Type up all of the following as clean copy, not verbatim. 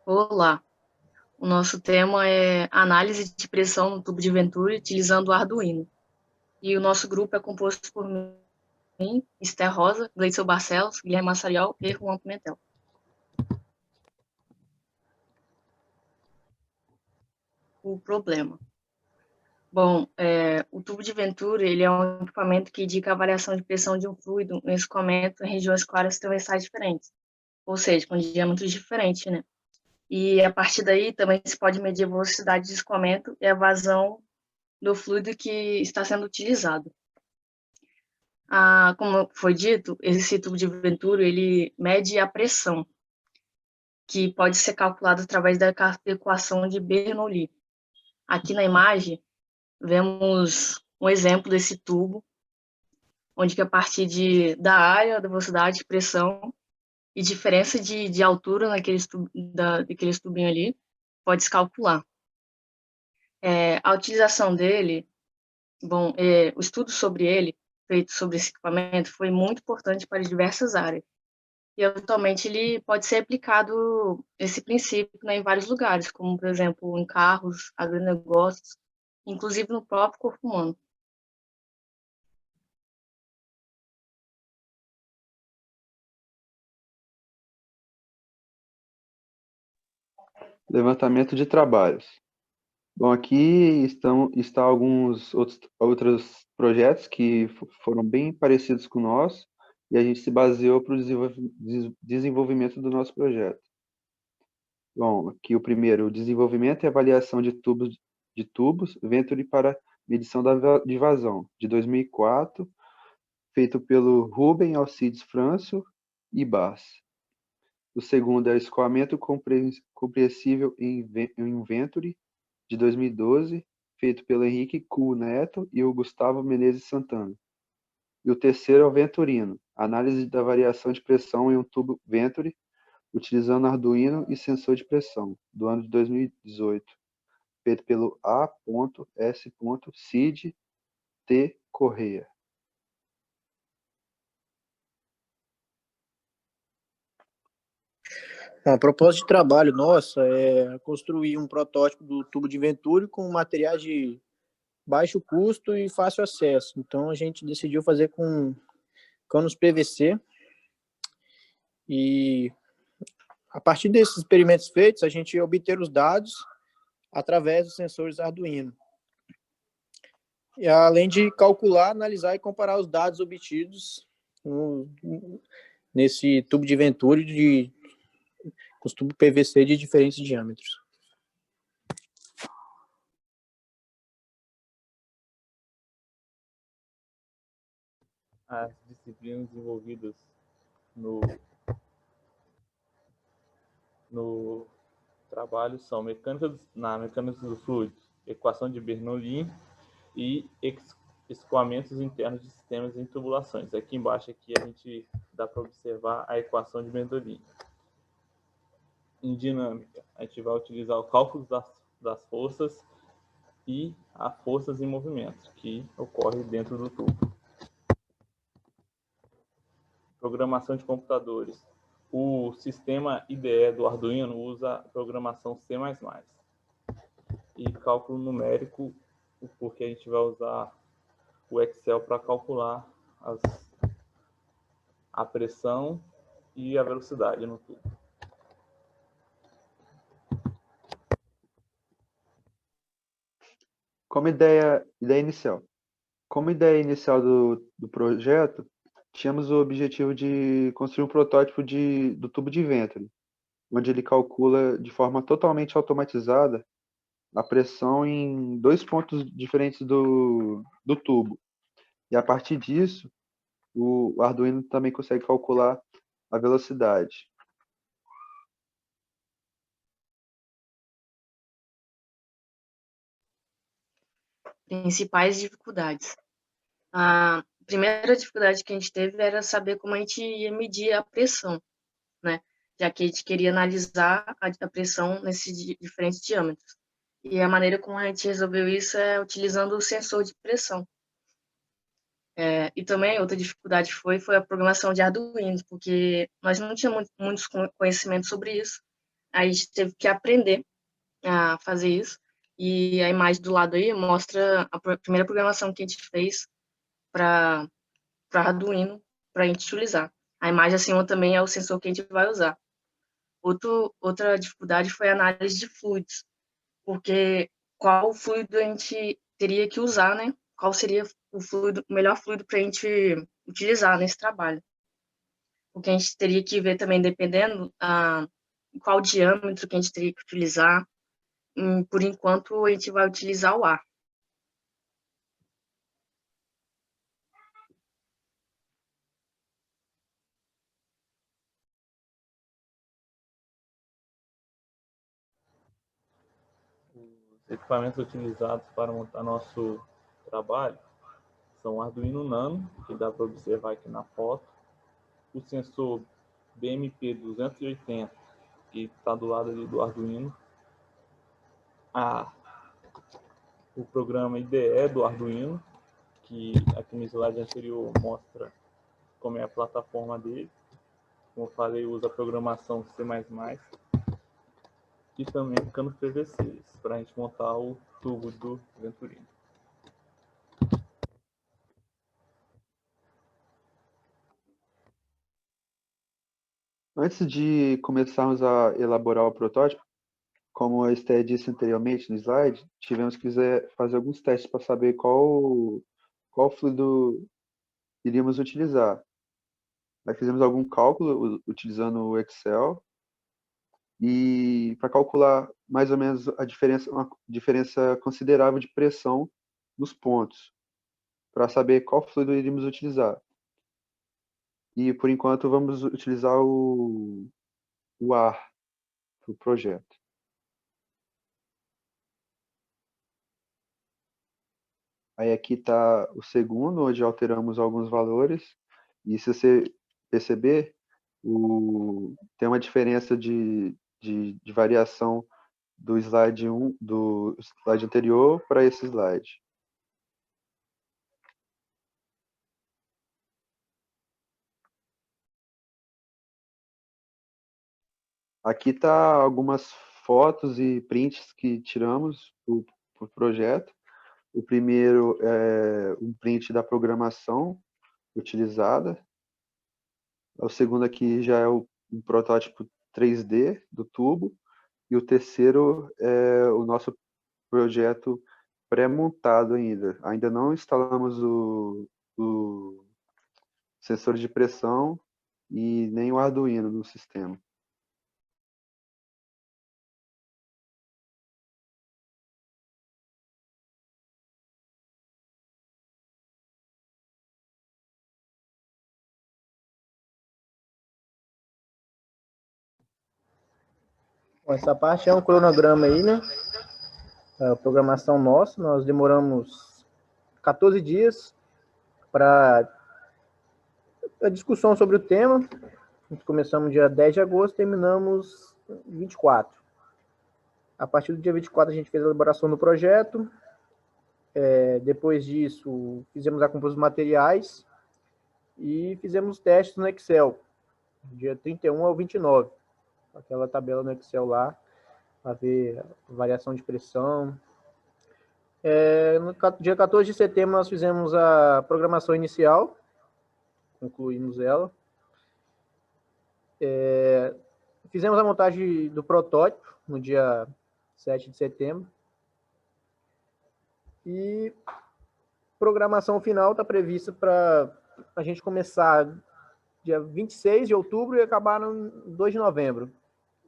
Olá, o nosso tema é análise de pressão no tubo de Venturi utilizando o Arduino. E o nosso grupo é composto por mim, Esther Rosa, Gleison Barcelos, Guilherme Massarial e Juan Pimentel. O problema. Bom, o tubo de Venturi ele é um equipamento que indica a variação de pressão de um fluido no escoamento em regiões claras transversais diferentes, ou seja, com diâmetros diferentes, né? E a partir daí também se pode medir a velocidade de escoamento e a vazão do fluido que está sendo utilizado. Como foi dito, esse tubo de Venturi ele mede a pressão, que pode ser calculada através da equação de Bernoulli. Aqui na imagem, vemos um exemplo desse tubo, onde que a partir da área, da velocidade, pressão e diferença de altura daqueles tubinhos ali, pode se calcular. A utilização dele, o estudo sobre ele, feito sobre esse equipamento, foi muito importante para diversas áreas. E atualmente ele pode ser aplicado esse princípio, né, em vários lugares, como por exemplo em carros, agronegócios, inclusive no próprio corpo humano. Levantamento de trabalhos. Bom, aqui está alguns outros projetos que foram bem parecidos com o nosso e a gente se baseou para o desenvolvimento do nosso projeto. Bom, aqui o primeiro, o desenvolvimento e avaliação de tubos Venturi para medição de vazão, de 2004, feito pelo Ruben Alcides Franço e Bass. O segundo é o escoamento compreensível em Venturi, de 2012, feito pelo Henrique Cu Neto e o Gustavo Menezes Santana. E o terceiro é o Venturino, análise da variação de pressão em um tubo Venturi, utilizando Arduino e sensor de pressão, do ano de 2018, feito pelo A.S. Cid T. Correia. Bom, a proposta de trabalho nossa é construir um protótipo do tubo de Venturi com materiais de baixo custo e fácil acesso. Então, a gente decidiu fazer com canos PVC e, a partir desses experimentos feitos, a gente obter os dados através dos sensores Arduino. E, além de calcular, analisar e comparar os dados obtidos nesse tubo de Venturi com os tubos PVC de diferentes diâmetros. As disciplinas envolvidas no trabalho são mecânica do fluido, equação de Bernoulli e escoamentos internos de sistemas em tubulações. Aqui embaixo a gente dá para observar a equação de Bernoulli. Em dinâmica, a gente vai utilizar o cálculo das forças e as forças em movimento que ocorre dentro do tubo. Programação de computadores. O sistema IDE do Arduino usa programação C++. E cálculo numérico, porque a gente vai usar o Excel para calcular a pressão e a velocidade no tubo. Como ideia inicial. Como ideia inicial do projeto, tínhamos o objetivo de construir um protótipo do tubo de Venturi, onde ele calcula de forma totalmente automatizada a pressão em dois pontos diferentes do tubo. E a partir disso, o Arduino também consegue calcular a velocidade. Principais dificuldades. A primeira dificuldade que a gente teve era saber como a gente ia medir a pressão, né? Já que a gente queria analisar a pressão nesses diferentes diâmetros. E a maneira como a gente resolveu isso é utilizando o sensor de pressão. E também outra dificuldade foi a programação de Arduino, porque nós não tínhamos muitos conhecimentos sobre isso. a gente teve que aprender a fazer isso. E a imagem do lado aí mostra a primeira programação que a gente fez para Arduino, para a gente utilizar. A imagem acima também é o sensor que a gente vai usar. Outra dificuldade foi a análise de fluidos, porque qual fluido a gente teria que usar, né? Qual seria o melhor fluido para a gente utilizar nesse trabalho. Porque a gente teria que ver também, dependendo qual diâmetro que a gente teria que utilizar. Por enquanto, a gente vai utilizar o ar. Os equipamentos utilizados para montar nosso trabalho são o Arduino Nano, que dá para observar aqui na foto, o sensor BMP280, que está do lado ali do Arduino, o programa IDE do Arduino, que aqui no slide anterior mostra como é a plataforma dele. Como eu falei, usa a programação C++, e também cano PVC, para a gente montar o tubo do Venturino. Antes de começarmos a elaborar o protótipo, como a Esté disse anteriormente no slide, tivemos que fazer alguns testes para saber qual fluido iríamos utilizar. Aí fizemos algum cálculo utilizando o Excel e para calcular mais ou menos uma diferença considerável de pressão nos pontos, para saber qual fluido iríamos utilizar. E por enquanto vamos utilizar o ar para o projeto. Aí aqui está o segundo, onde alteramos alguns valores. E se você perceber, tem uma diferença de variação do slide anterior para esse slide. Aqui está algumas fotos e prints que tiramos para o projeto. O primeiro é um print da programação utilizada. O segundo aqui já é um protótipo 3D do tubo. E o terceiro é o nosso projeto pré-montado ainda. Ainda não instalamos o sensor de pressão e nem o Arduino no sistema. Bom, essa parte é um cronograma aí, né? A programação nossa, nós demoramos 14 dias para a discussão sobre o tema. Começamos dia 10 de agosto, terminamos 24. A partir do dia 24 a gente fez a elaboração do projeto. Depois disso, fizemos a composição dos materiais e fizemos testes no Excel, dia 31 ao 29. Aquela tabela no Excel lá, para ver a variação de pressão. No dia 14 de setembro, nós fizemos a programação inicial, concluímos ela. Fizemos a montagem do protótipo no dia 7 de setembro. E programação final está prevista para a gente começar dia 26 de outubro e acabar no 2 de novembro.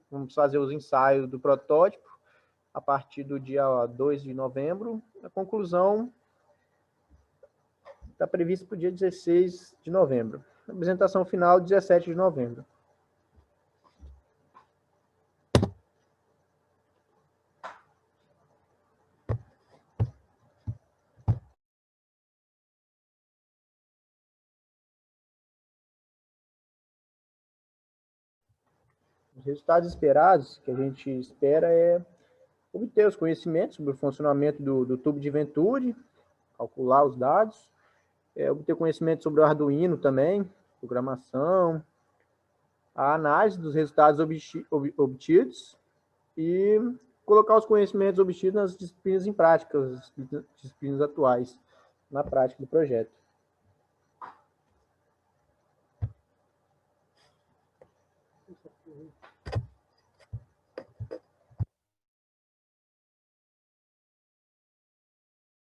Vamos fazer os ensaios do protótipo a partir do dia 2 de novembro. A conclusão está prevista para o dia 16 de novembro. A apresentação final, 17 de novembro. Os resultados esperados, que a gente espera é obter os conhecimentos sobre o funcionamento do tubo de Venturi, calcular os dados, obter conhecimento sobre o Arduino também, programação, a análise dos resultados obtidos e colocar os conhecimentos obtidos nas disciplinas em prática, as disciplinas atuais, na prática do projeto.